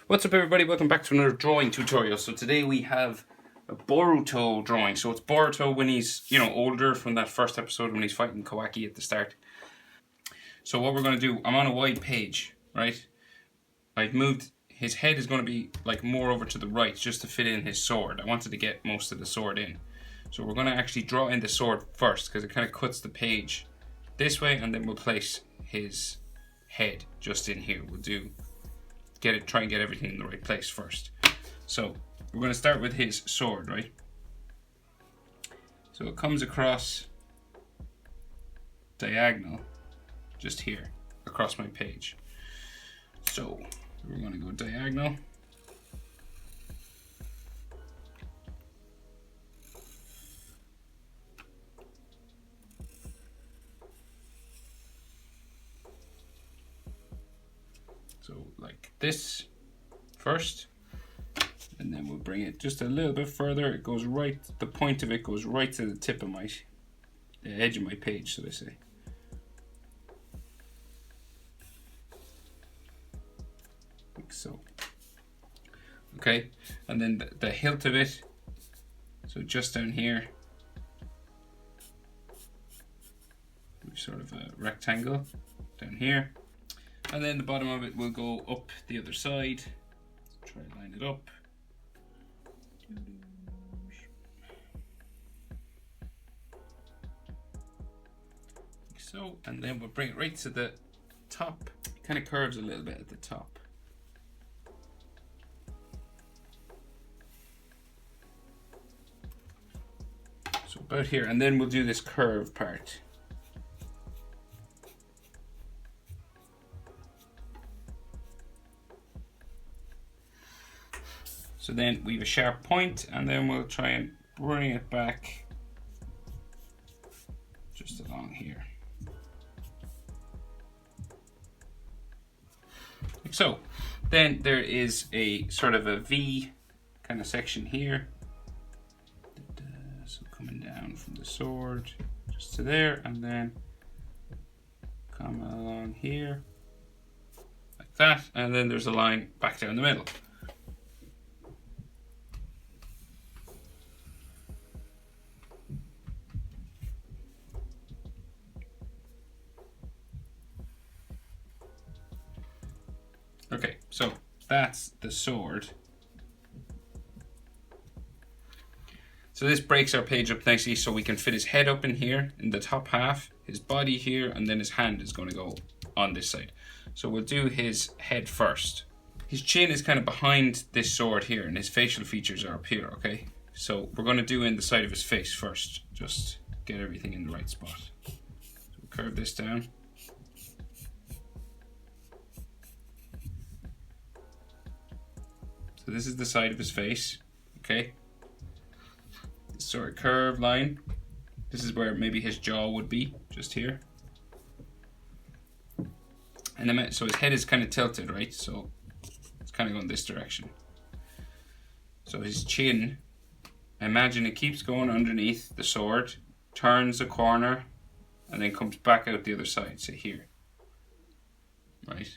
What's up everybody, welcome back to another drawing tutorial. So today we have a Boruto drawing. So it's Boruto when he's, older, from that first episode when he's fighting Kawaki at the start. So what we're going to do, I'm on a wide page, right? I've moved, his head is going to be like more over to the right just to fit in his sword. I wanted to get most of the sword in. So we're going to actually draw in the sword first because it kind of cuts the page this way, and then we'll place his head just in here. We'll try and get everything in the right place first. So we're going to start with his sword, right? So it comes across diagonal just here across my page. So we're going to go diagonal. So like this first, and then we'll bring it just a little bit further. It goes right, the point of it goes right to the tip of the edge of my page, so to say. Like so. Okay, and then the hilt of it, so just down here, sort of a rectangle down here. And then the bottom of it will go up the other side. Try to line it up. Like so, and then we'll bring it right to the top. It kind of curves a little bit at the top. So about here, and then we'll do this curve part. So then we have a sharp point, and then we'll try and bring it back just along here. Like so. Then there is a sort of a V kind of section here. So coming down from the sword just to there, and then come along here like that, and then there's a line back down the middle. Okay, so that's the sword. So this breaks our page up nicely, so we can fit his head up in here in the top half, his body here, and then his hand is going to go on this side. So we'll do his head first. His chin is kind of behind this sword here, and his facial features are up here, okay? So we're going to do in the side of his face first, just get everything in the right spot. So we'll curve this down. So this is the side of his face, okay? This sort of curved line. This is where maybe his jaw would be, just here. And then, so his head is kind of tilted, right? So it's kind of going this direction. So his chin, imagine it keeps going underneath the sword, turns a corner, and then comes back out the other side, say here, right?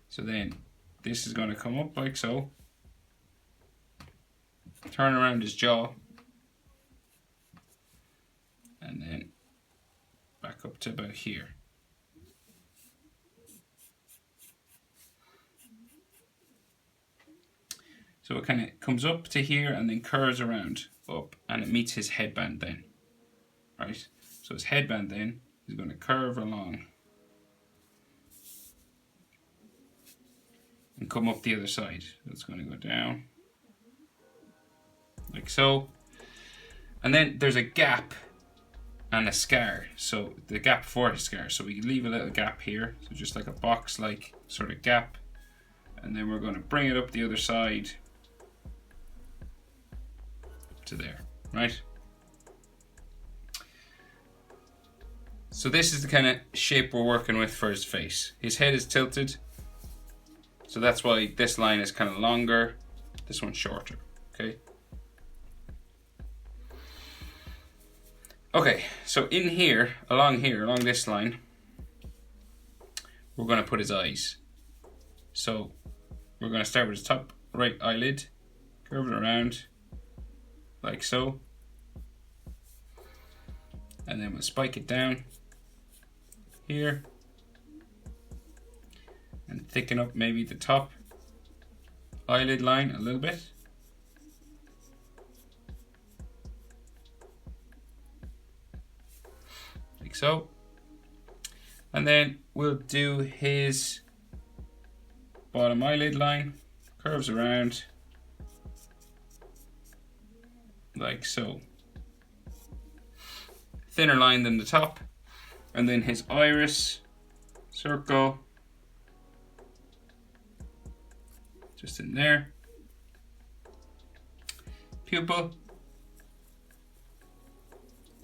So then this is going to come up like so, turn around his jaw, and then back up to about here. So it kind of comes up to here and then curves around up, and it meets his headband then, right? So his headband then is going to curve along and come up the other side. It's going to go down like so, and then there's a gap and a scar. So the gap for his scar, so we leave a little gap here, so just like a box like sort of gap, and then we're going to bring it up the other side to there, right? So this is the kind of shape we're working with for his face. His head is tilted, so that's why this line is kind of longer, this one's shorter, okay? Okay, so in here, along this line, we're going to put his eyes. So we're going to start with the top right eyelid, curve it around like so, and then we'll spike it down here and thicken up maybe the top eyelid line a little bit. Like so. And then we'll do his bottom eyelid line, curves around like so. Thinner line than the top. And then his iris, circle, just in there. Pupil,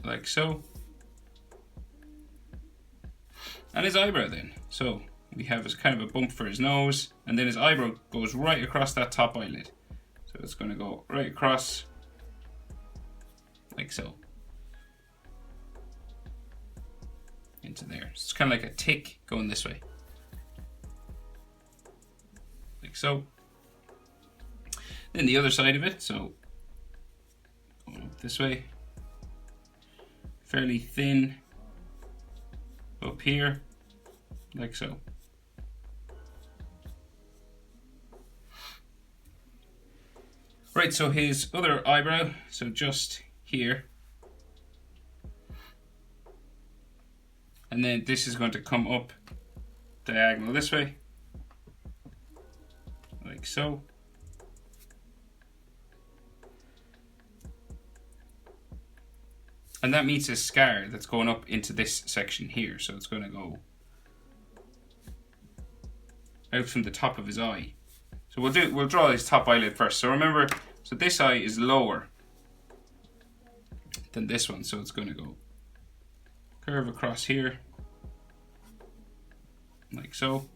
like so. And his eyebrow then. So we have as kind of a bump for his nose, and then his eyebrow goes right across that top eyelid. So it's going to go right across like so. Into there. It's kind of like a tick going this way. Like so. Then the other side of it, so going up this way. Fairly thin up here, like so. Right, so his other eyebrow, so just here. And then this is going to come up diagonal this way, like so. And that meets a scar that's going up into this section here. So it's going to go out from the top of his eye. So we'll draw his top eyelid first. So remember, so this eye is lower than this one. So it's going to go curve across here, like so.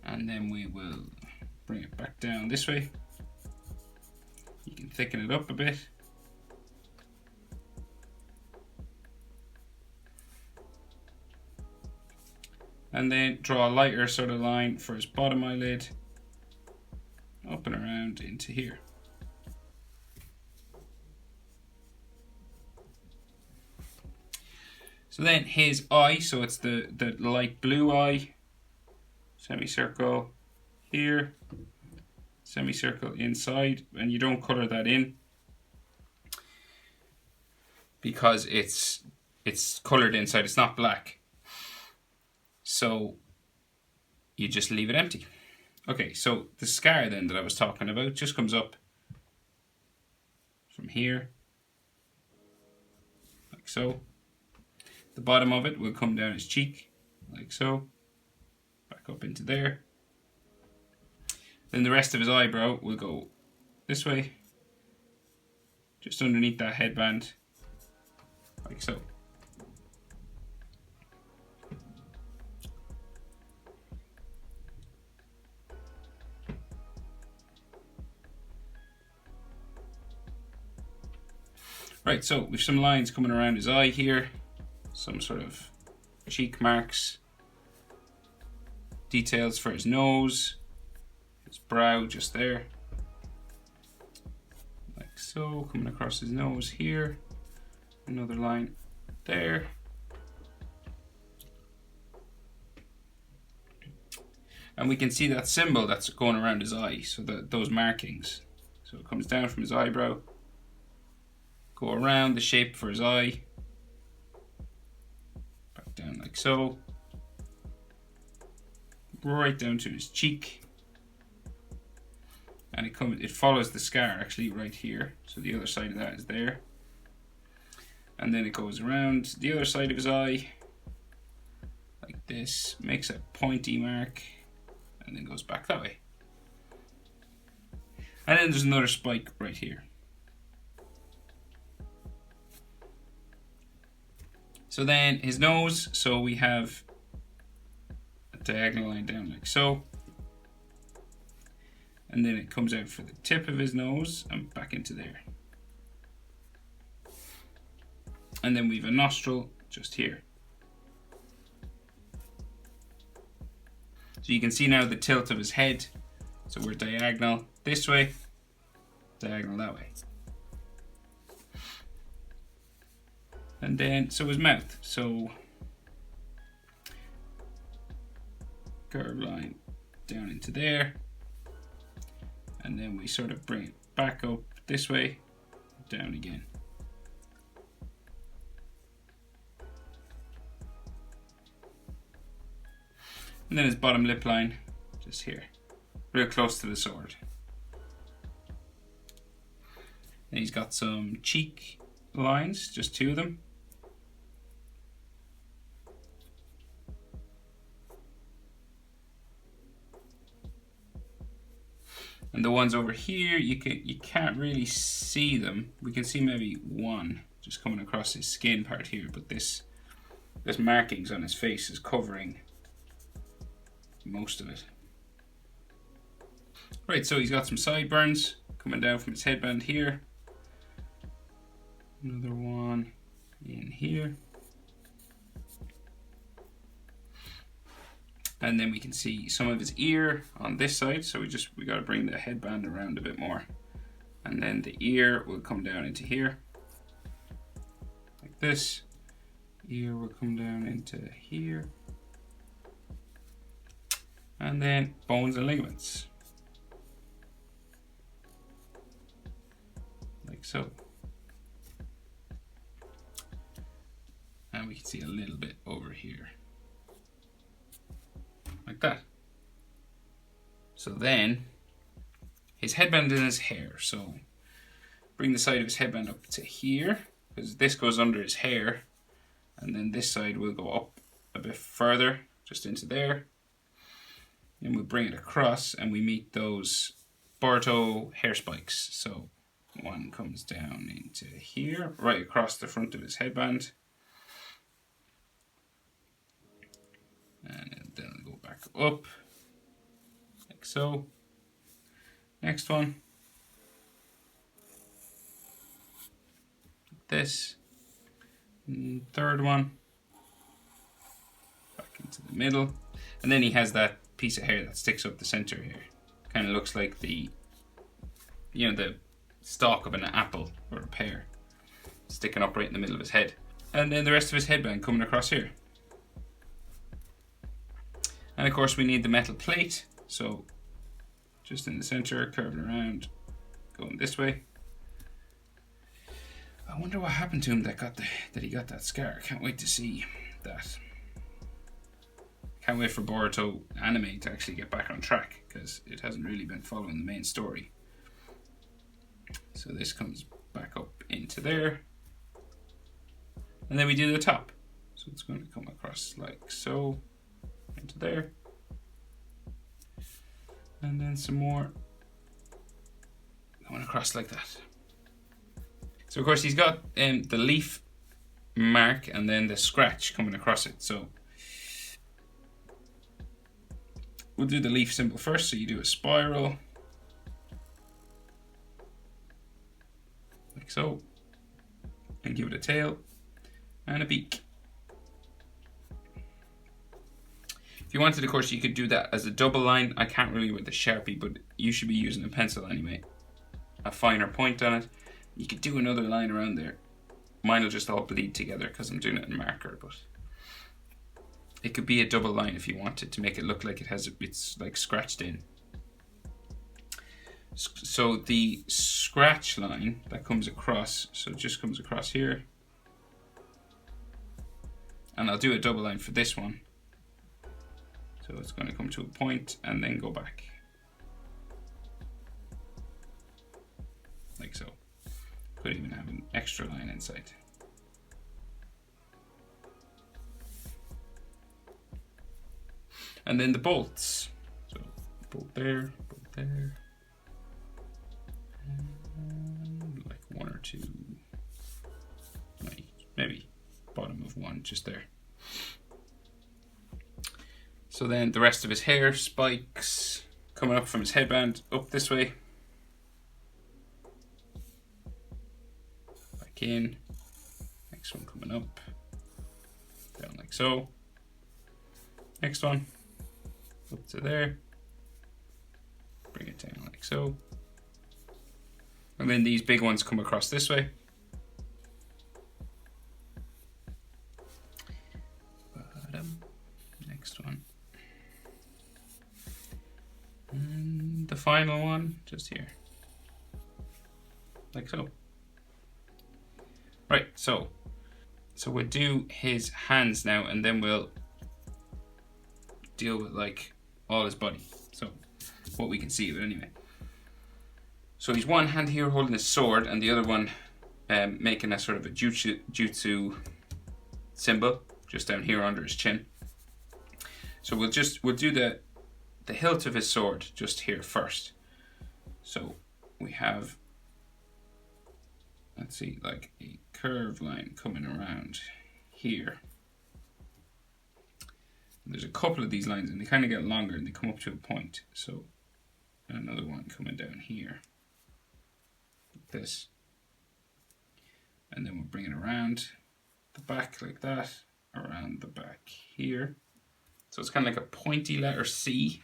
And then we will bring it back down this way. You can thicken it up a bit. And then draw a lighter sort of line for his bottom eyelid, up and around into here. So then his eye, so it's the light blue eye, semicircle here, semicircle inside, and you don't color that in because it's colored inside, it's not black. So you just leave it empty. Okay, so the scar then that I was talking about just comes up from here, like so. The bottom of it will come down his cheek, like so, back up into there. Then the rest of his eyebrow will go this way, just underneath that headband, like so. Right, so we've some lines coming around his eye here, some sort of cheek marks, details for his nose, his brow just there, like so, coming across his nose here, another line there. And we can see that symbol that's going around his eye, so those markings. So it comes down from his eyebrow, go around the shape for his eye, back down like so, right down to his cheek, and it follows the scar actually right here, so the other side of that is there, and then it goes around the other side of his eye like this, makes a pointy mark, and then goes back that way, and then there's another spike right here. So then his nose, so we have a diagonal line down like so. And then it comes out for the tip of his nose and back into there. And then we have a nostril just here. So So you can see now the tilt of his head. So we're diagonal this way, diagonal that way. And then, so his mouth. So curve line down into there. And then we sort of bring it back up this way, down again. And then his bottom lip line, just here, real close to the sword. And he's got some cheek lines, just 2 of them. And the ones over here, you can't really see them. We can see maybe one just coming across his skin part here, but this markings on his face is covering most of it. Right, so he's got some sideburns coming down from his headband here. Another one in here. And then we can see some of his ear on this side, so we got to bring the headband around a bit more. And then the ear will come down into here, like this. Ear will come down into here. And then bones and ligaments, like so. And we can see a little bit over here, like that. So then his headband and his hair. So bring the side of his headband up to here, because this goes under his hair, and then this side will go up a bit further, just into there. And we bring it across and we meet those Boruto hair spikes. So one comes down into here, right across the front of his headband. And then go back up, like so. Next one. Like this. And third one. Back into the middle. And then he has that piece of hair that sticks up the center here. Kind of looks like the stalk of an apple or a pear sticking up right in the middle of his head. And then the rest of his headband coming across here. And of course we need the metal plate, so just in the center, curving around, going this way. I wonder what happened to him that he got that scar. I can't wait to see that. Can't wait for Boruto anime to actually get back on track, because it hasn't really been following the main story. So this comes back up into there. And then we do the top. So it's going to come across like so, into there. And then some more going across like that. So of course he's got the leaf mark and then the scratch coming across it. So we'll do the leaf symbol first. So you do a spiral, like so, and give it a tail and a beak. If you wanted, of course, you could do that as a double line. I can't really with the Sharpie, but you should be using a pencil anyway. A finer point on it. You could do another line around there. Mine will just all bleed together because I'm doing it in marker, but it could be a double line if you wanted to make it look like it's like scratched in. So the scratch line that comes across, so it just comes across here. And I'll do a double line for this one. So it's going to come to a point and then go back. Like so. Could even have an extra line inside. And then the bolts. So bolt there, bolt there. And like one or two. Maybe bottom of one, just there. So then the rest of his hair spikes coming up from his headband up this way. Back in. Next one coming up. Down like so. Next one. up to there, bring it down like so, and then these big ones come across this way. Next one, and the final one just here, like so. Right, so we'll do his hands now, and then we'll deal with like all his body. So what we can see of it anyway. So he's one hand here holding his sword, and the other one making a sort of a jutsu symbol just down here under his chin. So we'll do the hilt of his sword just here first. So we have, let's see, like a curved line coming around here. And there's a couple of these lines, and they kind of get longer and they come up to a point. So another one coming down here, like this. And then we'll bring it around the back like that, around the back here. So it's kind of like a pointy letter C.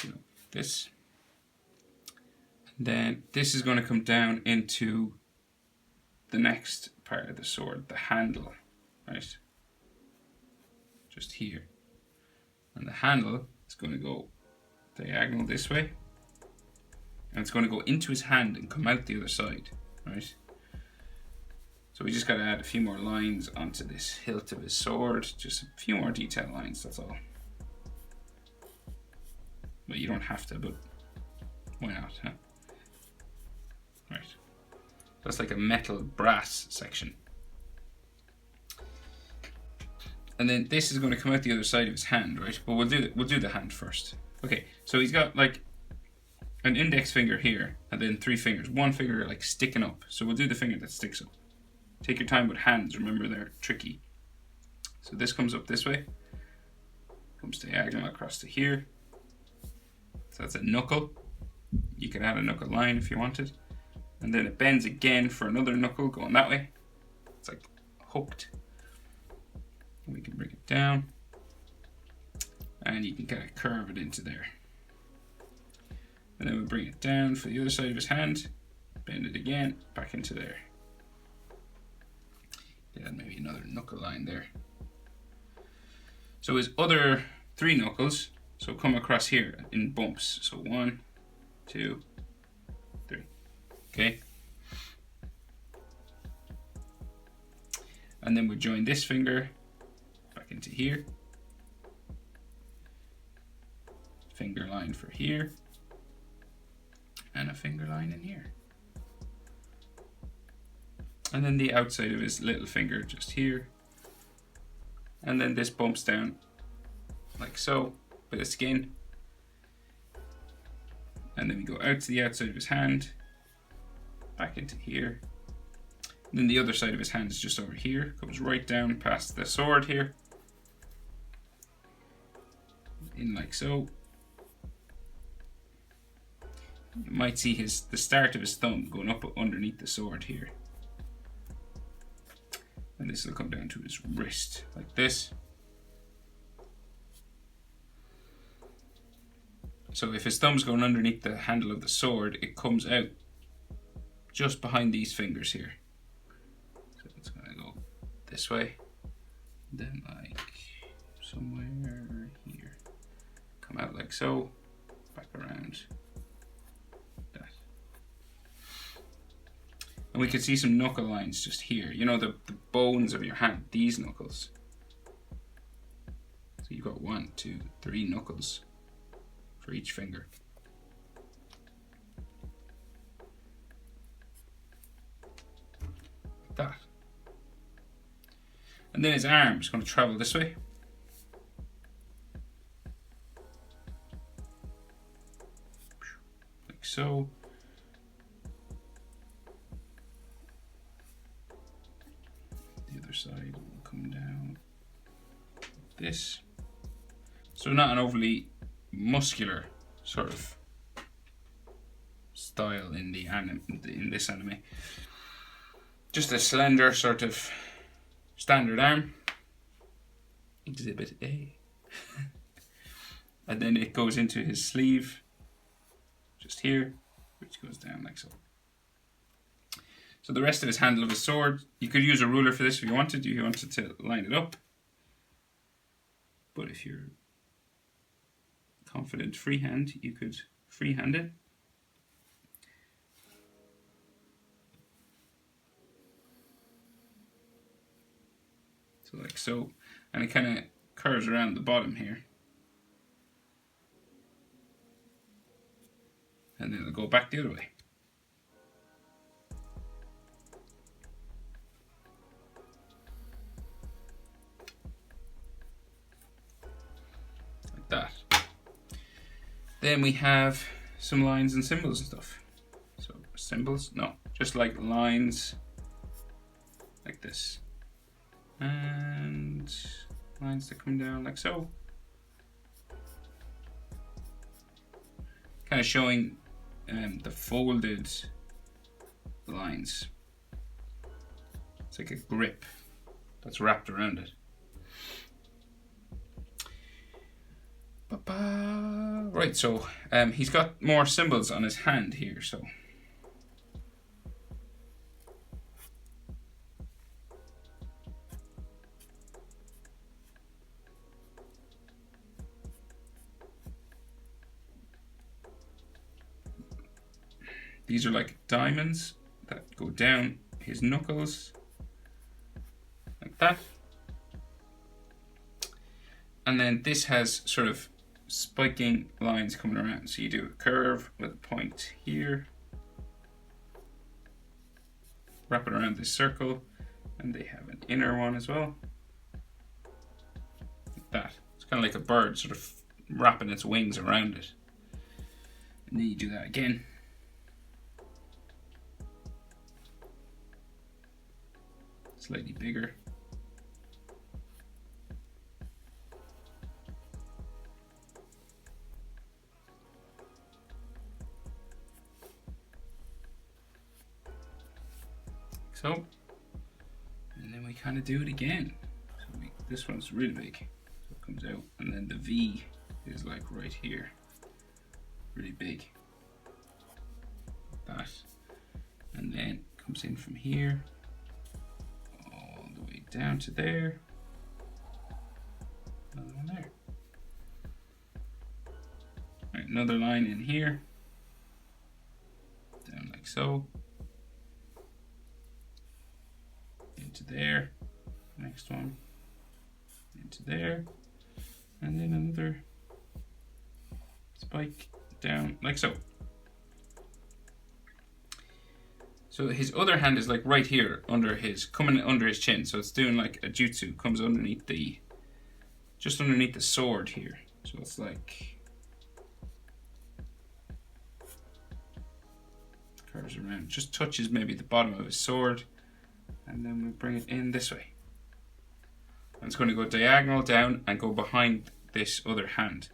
You know, this. And then this is going to come down into the next part of the sword, the handle, right? Just here. And the handle is going to go diagonal this way. And it's going to go into his hand and come out the other side, right? So we just got to add a few more lines onto this hilt of his sword. Just a few more detail lines, that's all. But you don't have to, but why not, huh? Right. That's like a metal brass section. And then this is going to come out the other side of his hand, right? But we'll do the hand first. Okay, so he's got like an index finger here, and then 3 fingers. One finger like sticking up. So we'll do the finger that sticks up. Take your time with hands, remember they're tricky. So this comes up this way, comes diagonal across to here. So that's a knuckle. You can add a knuckle line if you wanted. And then it bends again for another knuckle going that way. It's like hooked. And we can bring it down. And you can kind of curve it into there. And then we'll bring it down for the other side of his hand. Bend it again, back into there. Yeah, maybe another knuckle line there. So his other 3 knuckles, so come across here in bumps. So 1, 2, 3. Okay. And then we'll join this finger back into here. Finger line for here. And a finger line in here. And then the outside of his little finger just here. And then this bumps down like so, with his skin. And then we go out to the outside of his hand, back into here. And then the other side of his hand is just over here, comes right down past the sword here. In like so. You might see the start of his thumb going up underneath the sword here. And this will come down to his wrist, like this. So if his thumb's going underneath the handle of the sword, it comes out just behind these fingers here. So it's going to go this way, then like somewhere here. Come out like so, back around. And we can see some knuckle lines just here. You know, the bones of your hand, these knuckles. So you've got 1, 2, 3 knuckles for each finger. Like that. And then his arm is going to travel this way. Like so. Side will come down like this. So not an overly muscular sort of style in the in this anime. Just a slender sort of standard arm. Exhibit A. and then it goes into his sleeve, just here, which goes down like so. So the rest of his handle of his sword, you could use a ruler for this if you wanted. You wanted to line it up. But if you're confident freehand, you could freehand it. So like so. And it kind of curves around the bottom here. And then it'll go back the other way. Like that. Then we have some lines and symbols and stuff. So symbols? No, just like lines like this. And lines that come down like so. Kind of showing the folded lines. It's like a grip that's wrapped around it. Right, so he's got more symbols on his hand here, so. These are like diamonds that go down his knuckles, like that. And then this has sort of spiking lines coming around. So you do a curve with a point here, wrap it around this circle, and they have an inner one as well, like that. It's kind of like a bird sort of wrapping its wings around it. And then you do that again. Slightly bigger. So, and then we kind of do it again. So this one's really big, so it comes out, and then the V is like right here, really big, like that, and then comes in from here, all the way down to there, another one there. Right, another line in here, down like so. Into there, next one, into there, and then another spike down like so. So his other hand is like right here under his, coming under his chin, so it's doing like a jutsu, comes underneath the, just underneath the sword here. So it's like, curves around, just touches maybe the bottom of his sword. And then we bring it in this way. And it's going to go diagonal down and go behind this other hand.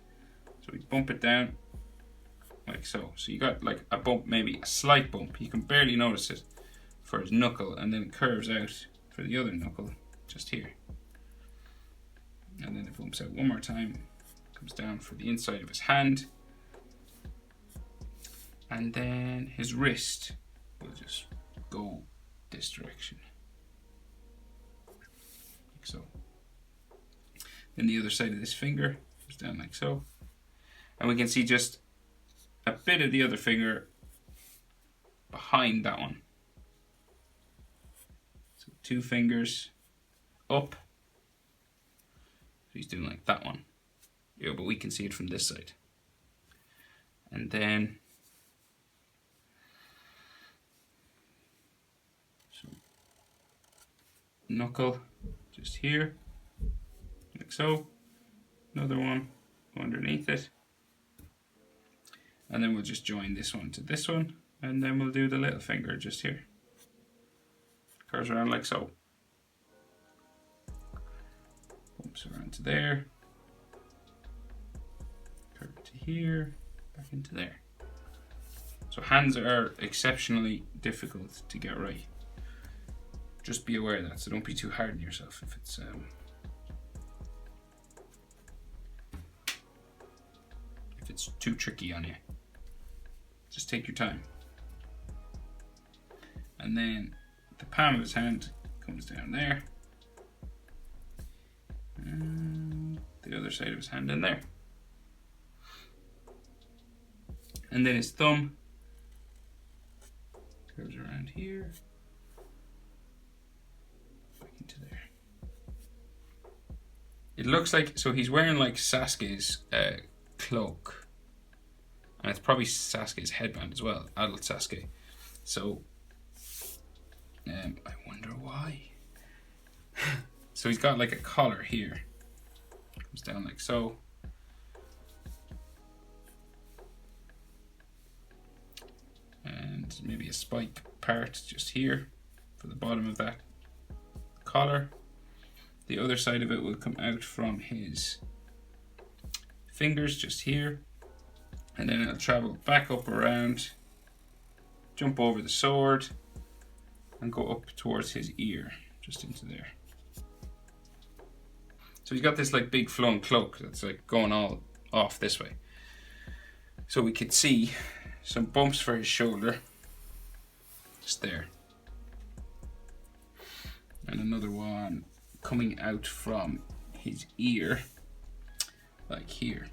So we bump it down like so. So you got like a bump, maybe a slight bump. You can barely notice it for his knuckle, and then it curves out for the other knuckle just here. And then it bumps out one more time, comes down for the inside of his hand. And then his wrist will just go this direction. So then the other side of this finger goes down like so, and we can see just a bit of the other finger behind that one. So two fingers up, so he's doing like that one, yeah, but we can see it from this side. And then so knuckle just here, like so, another one underneath it, and then we'll just join this one to this one, and then we'll do the little finger just here, curves around like so, bumps around to there, curve to here, back into there. So hands are exceptionally difficult to get right. Just be aware of that, so don't be too hard on yourself if it's it's too tricky on you. Just take your time. And then the palm of his hand comes down there. And the other side of his hand in there. And then his thumb goes around here. Back into there. It looks like, so he's wearing like Sasuke's cloak. And it's probably Sasuke's headband as well, adult Sasuke. So, I wonder why. So he's got like a collar here. Comes down like so. And maybe a spike part just here for the bottom of that collar. The other side of it will come out from his fingers just here. And then it'll travel back up around, jump over the sword, and go up towards his ear, just into there. So he's got this like big flowing cloak that's like going all off this way. So we could see some bumps for his shoulder, just there. And another one coming out from his ear, like here.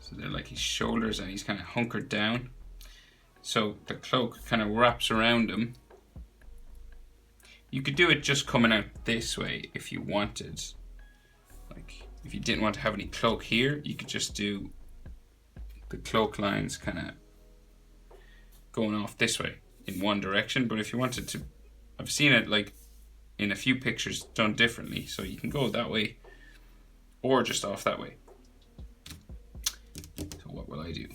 So they're like his shoulders and he's kind of hunkered down. So the cloak kind of wraps around him. You could do it just coming out this way if you wanted. Like if you didn't want to have any cloak here, you could just do the cloak lines kind of going off this way in one direction. But if you wanted to, I've seen it like in a few pictures done differently. So you can go that way or just off that way. So what will I do?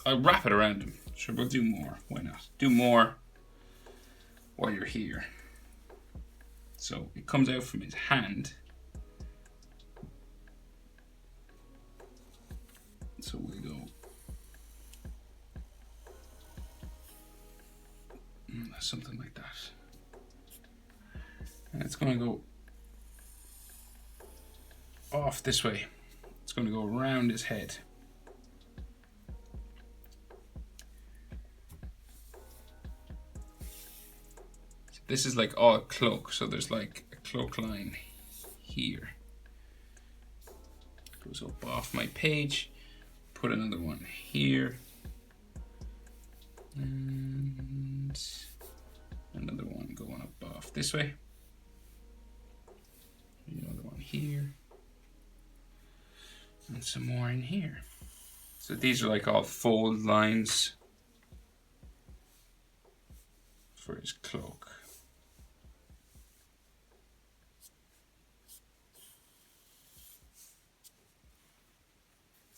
I'll wrap it around him. Sure, we'll do more. Why not? Do more while you're here. So it comes out from his hand. So we'll go something like that. And it's going to go off this way. It's going to go around his head. So this is like all cloak, so there's like a cloak line here. Goes up off my page. Put another one here. And another one going up off this way. Another one here. And some more in here. So these are like all fold lines for his cloak.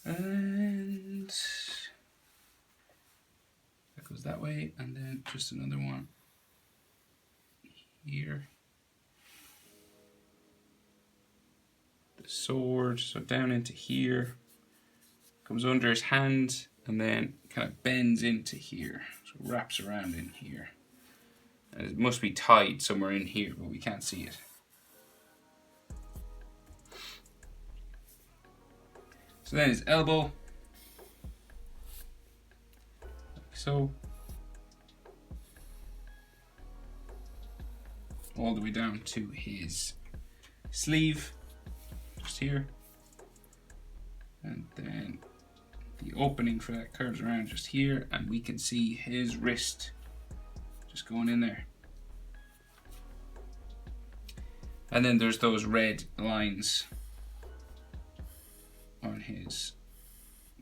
And that goes that way, and then just another one here. The sword, so down into here, comes under his hand, and then kind of bends into here, so wraps around in here. And it must be tied somewhere in here, but we can't see it. So then his elbow, like so, all the way down to his sleeve, just here, and then the opening for that curves around just here, and we can see his wrist just going in there. And then there's those red lines on his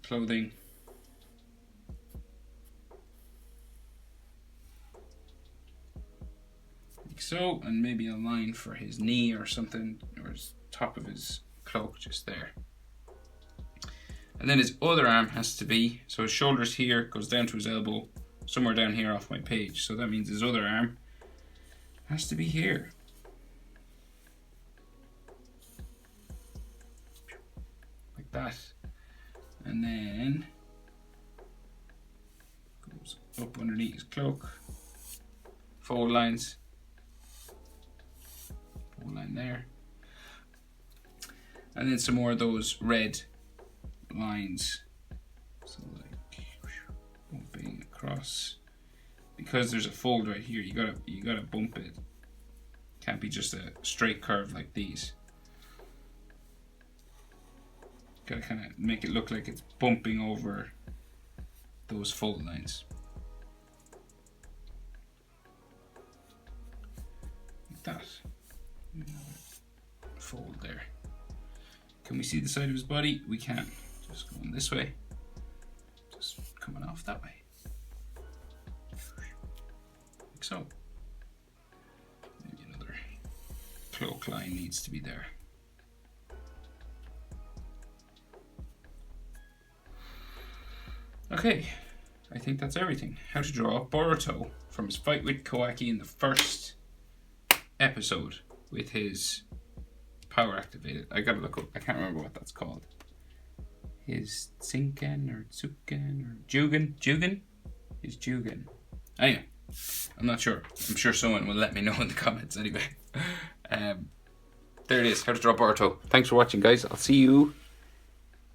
clothing. Like so, and maybe a line for his knee or something, or his top of his cloak just there. And then his other arm has to be, so his shoulders here, goes down to his elbow, somewhere down here off my page. So that means his other arm has to be here. Like that. And then goes up underneath his cloak. Fold lines. Fold line there. And then some more of those red lines. So like bumping across. Because there's a fold right here, you gotta bump it. Can't be just a straight curve like these. Gotta kind of make it look like it's bumping over those fold lines. Like that. Fold there. Can we see the side of his body? We can. Just going this way. Just coming off that way. Like so. Maybe another cloak line needs to be there. Okay, I think that's everything. How to draw Boruto from his fight with Kawaki in the first episode with his power activated. I gotta look up, I can't remember what that's called. His Tsinken or Tsuken or Jugen? His Jugen. Anyway, I'm not sure. I'm sure someone will let me know in the comments anyway. There it is, how to draw Boruto. Thanks for watching, guys. I'll see you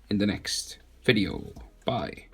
in the next video. Bye.